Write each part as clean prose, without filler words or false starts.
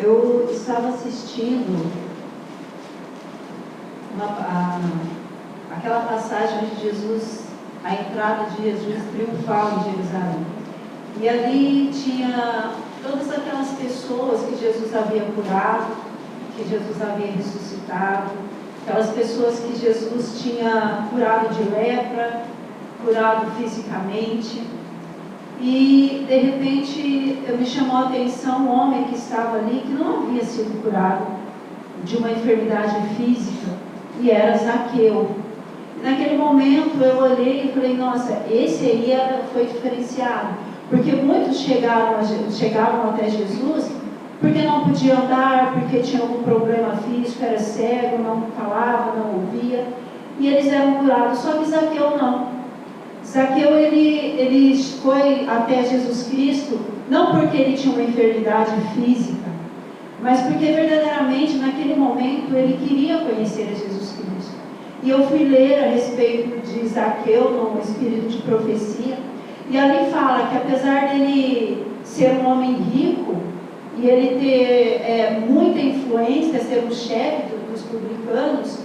Eu estava assistindo aquela passagem de Jesus, a entrada de Jesus triunfal em Jerusalém. E ali tinha todas aquelas pessoas que Jesus havia curado, que Jesus havia ressuscitado, aquelas pessoas que Jesus tinha curado de lepra, curado fisicamente. E de repente me chamou a atenção um homem que estava ali, que não havia sido curado de uma enfermidade física, e era Zaqueu. Naquele momento eu olhei e falei, nossa, esse aí foi diferenciado, porque muitos chegavam até Jesus porque não podia andar, porque tinha algum problema físico, era cego, não falava, não ouvia, e eles eram curados. Só que Zaqueu não. Zaqueu ele foi até Jesus Cristo não porque ele tinha uma enfermidade física, mas porque verdadeiramente naquele momento ele queria conhecer a Jesus Cristo. E eu fui ler a respeito de Zaqueu no espírito de profecia, e ali fala que apesar dele ser um homem rico e ele ter muita influência, ser o chefe dos publicanos,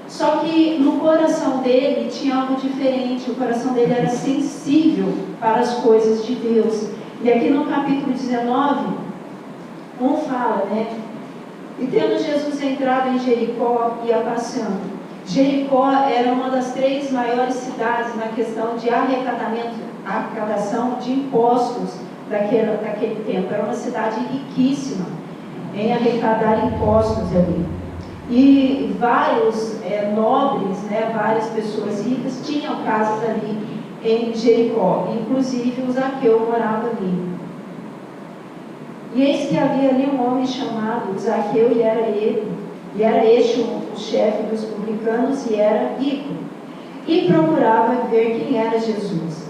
só que no coração dele tinha algo diferente. O coração dele era sensível para as coisas de Deus. E aqui no capítulo 19, fala, né? E tendo Jesus entrado em Jericó, ia passando. Jericó era uma das 3 maiores cidades na questão de arrecadação de impostos daquele tempo. Era uma cidade riquíssima em arrecadar impostos ali. E vários nobres, né, várias pessoas ricas tinham casas ali em Jericó, inclusive o Zaqueu morava ali. E eis que havia ali um homem chamado Zaqueu, e era este o chefe dos publicanos, e era rico, e procurava ver quem era Jesus,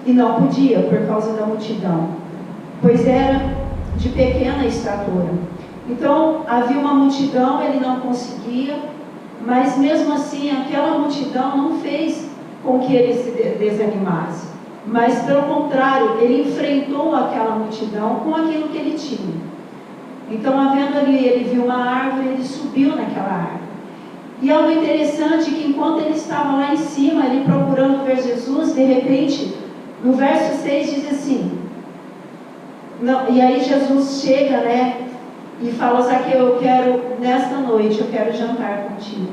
e não podia por causa da multidão, pois era de pequena estatura. Então havia uma multidão, ele não conseguia, mas mesmo assim aquela multidão não fez com que ele se desanimasse, mas pelo contrário, ele enfrentou aquela multidão com aquilo que ele tinha. Então, havendo ali, ele viu uma árvore, ele subiu naquela árvore. E algo interessante que enquanto ele estava lá em cima, ele procurando ver Jesus, de repente, no verso 6 diz assim, e aí Jesus chega, né, e fala, Zaqueu, nesta noite eu quero jantar contigo.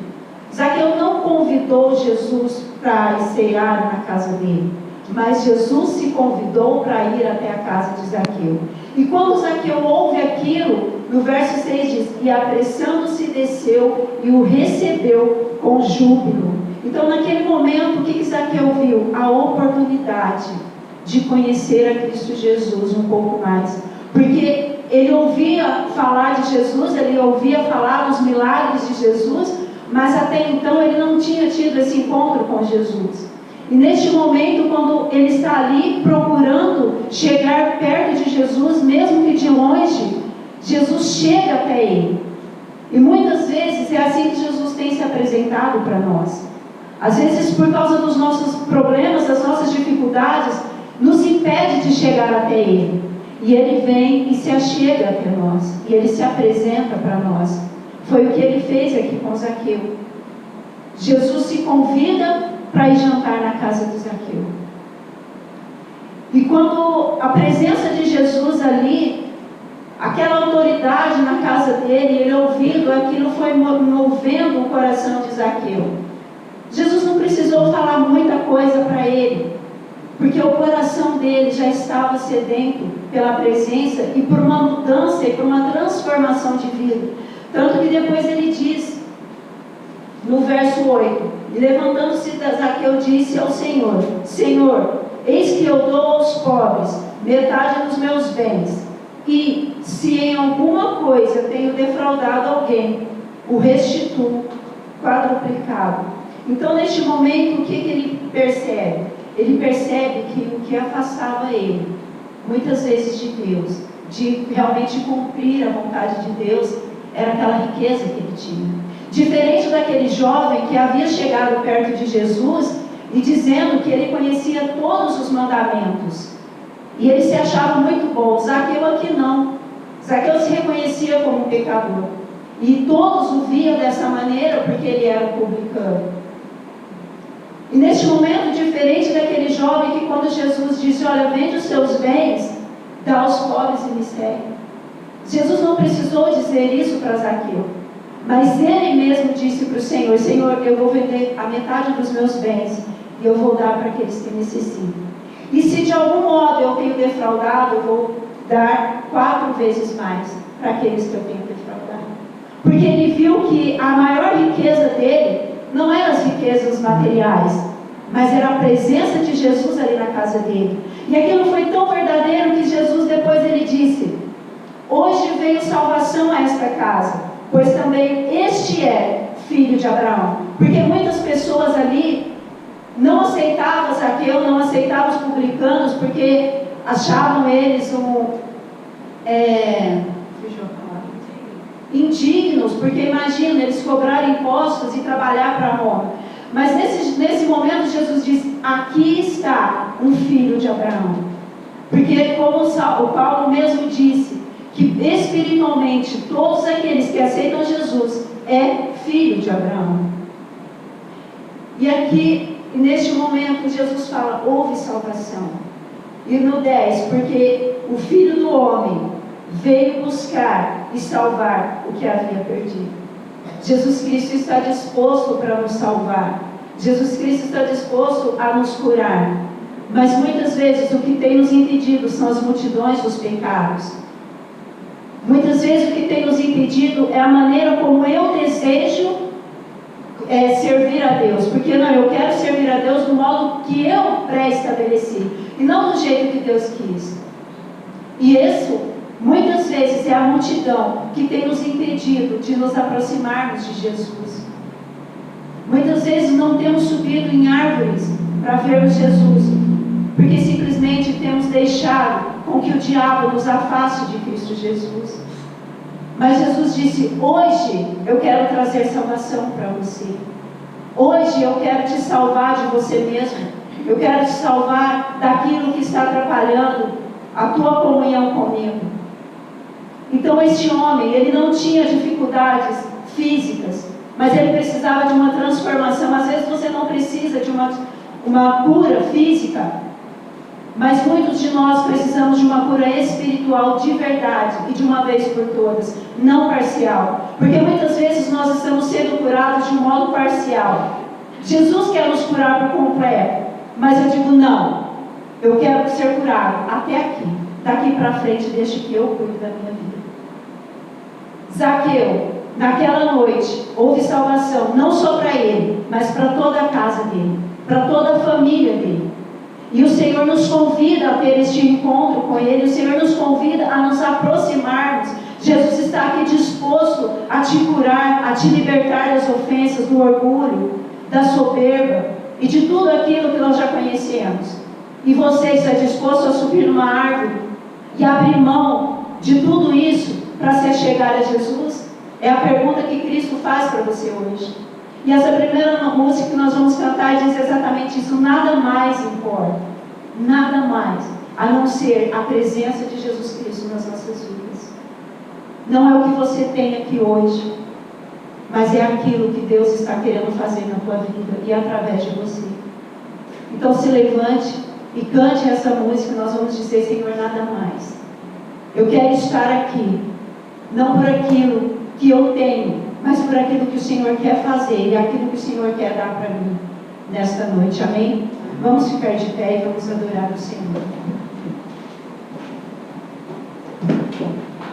Zaqueu não convidou Jesus para ceiar na casa dele, mas Jesus se convidou para ir até a casa de Zaqueu. E quando Zaqueu ouve aquilo, no verso 6 diz, e apressando-se desceu e o recebeu com júbilo. Então naquele momento, o que Zaqueu viu? A oportunidade de conhecer a Cristo Jesus um pouco mais. Porque ele ouvia falar de Jesus, ele ouvia falar dos milagres de Jesus, mas até então ele não tinha tido esse encontro com Jesus. E neste momento, quando ele está ali procurando chegar perto de Jesus, mesmo que de longe, Jesus chega até ele. E muitas vezes é assim que Jesus tem se apresentado para nós. Às vezes, por causa dos nossos problemas, das nossas dificuldades, nos impede de chegar até ele. E ele vem e se achega até nós, e ele se apresenta para nós. Foi o que ele fez aqui com Zaqueu. Jesus se convida para ir jantar na casa de Zaqueu. E quando a presença de Jesus ali, aquela autoridade na casa dele, ele ouvindo aquilo, foi movendo o coração de Zaqueu. Jesus não precisou falar muita coisa para ele, porque o coração dele já estava sedento pela presença e por uma mudança e por uma transformação de vida. Tanto que depois ele diz, no verso 8, e levantando-se Zaqueu disse ao Senhor, Senhor, eis que eu dou aos pobres metade dos meus bens, e se em alguma coisa tenho defraudado alguém, o restituo quadruplicado. Então neste momento, o que ele percebe? Ele percebe que o que afastava ele, muitas vezes de Deus, de realmente cumprir a vontade de Deus, era aquela riqueza que ele tinha. Diferente daquele jovem que havia chegado perto de Jesus e dizendo que ele conhecia todos os mandamentos. E ele se achava muito bom. Zaqueu aqui não. Zaqueu se reconhecia como um pecador. E todos o viam dessa maneira porque ele era um publicano. E neste momento, diferente daquele jovem que quando Jesus disse, olha, vende os seus bens, dá aos pobres e me segue. Jesus não precisou dizer isso para Zaqueu. Mas ele mesmo disse para o Senhor, Senhor, eu vou vender a metade dos meus bens e eu vou dar para aqueles que necessitam. E se de algum modo eu tenho defraudado, eu vou dar 4 vezes mais para aqueles que eu tenho defraudado. Porque ele viu que a maior riqueza dele não eram as riquezas materiais, mas era a presença de Jesus ali na casa dele. E aquilo foi tão verdadeiro que Jesus depois ele disse, hoje veio salvação a esta casa, pois também este é filho de Abraão. Porque muitas pessoas ali não aceitavam Zaqueu, não aceitavam os publicanos, porque achavam eles indignos, porque imagina, eles cobraram impostos e trabalhar para Roma. Mas nesse momento Jesus diz, aqui está um filho de Abraão. Porque como o Paulo mesmo disse, que espiritualmente todos aqueles que aceitam Jesus é filho de Abraão. E aqui, neste momento, Jesus fala, houve salvação. E no 10, porque o Filho do Homem veio buscar e salvar o que havia perdido. Jesus Cristo está disposto para nos salvar. Jesus Cristo está disposto a nos curar. Mas muitas vezes o que tem nos impedido são as multidões dos pecados. Muitas vezes o que tem nos impedido é a maneira como eu desejo servir a Deus. Porque não, eu quero servir a Deus do modo que eu pré-estabeleci. E não do jeito que Deus quis. E isso, muitas vezes, é a multidão que tem nos impedido de nos aproximarmos de Jesus. Muitas vezes não temos subido em árvores para vermos Jesus, porque simplesmente temos deixado com que o diabo nos afaste de Cristo Jesus. Mas Jesus disse, hoje eu quero trazer salvação para você. Hoje eu quero te salvar de você mesmo. Eu quero te salvar daquilo que está atrapalhando a tua comunhão comigo. Então este homem, ele não tinha dificuldades físicas, mas ele precisava de uma transformação. Às vezes você não precisa de uma cura física, mas muitos de nós precisamos de uma cura espiritual de verdade e de uma vez por todas, não parcial. Porque muitas vezes nós estamos sendo curados de um modo parcial. Jesus quer nos curar por completo, mas eu digo não, eu quero ser curado até aqui, daqui para frente, desde que eu cuide da minha vida. Zaqueu, naquela noite, houve salvação, não só para ele, mas para toda a casa dele, para toda a família dele. E o Senhor nos convida a ter este encontro com Ele, o Senhor nos convida a nos aproximarmos. Jesus está aqui disposto a te curar, a te libertar das ofensas, do orgulho, da soberba e de tudo aquilo que nós já conhecemos. E você está disposto a subir numa árvore e abrir mão de tudo isso para se chegar a Jesus? É a pergunta que Cristo faz para você hoje. E essa primeira música que nós vamos cantar diz exatamente isso. Nada mais importa, nada mais, a não ser a presença de Jesus Cristo nas nossas vidas. Não é o que você tem aqui hoje, mas é aquilo que Deus está querendo fazer na tua vida e através de você. Então se levante e cante essa música. Nós vamos dizer, Senhor, nada mais. Eu quero estar aqui, não por aquilo que eu tenho, mas por aquilo que o Senhor quer fazer e aquilo que o Senhor quer dar para mim nesta noite. Amém? Vamos ficar de pé e vamos adorar o Senhor.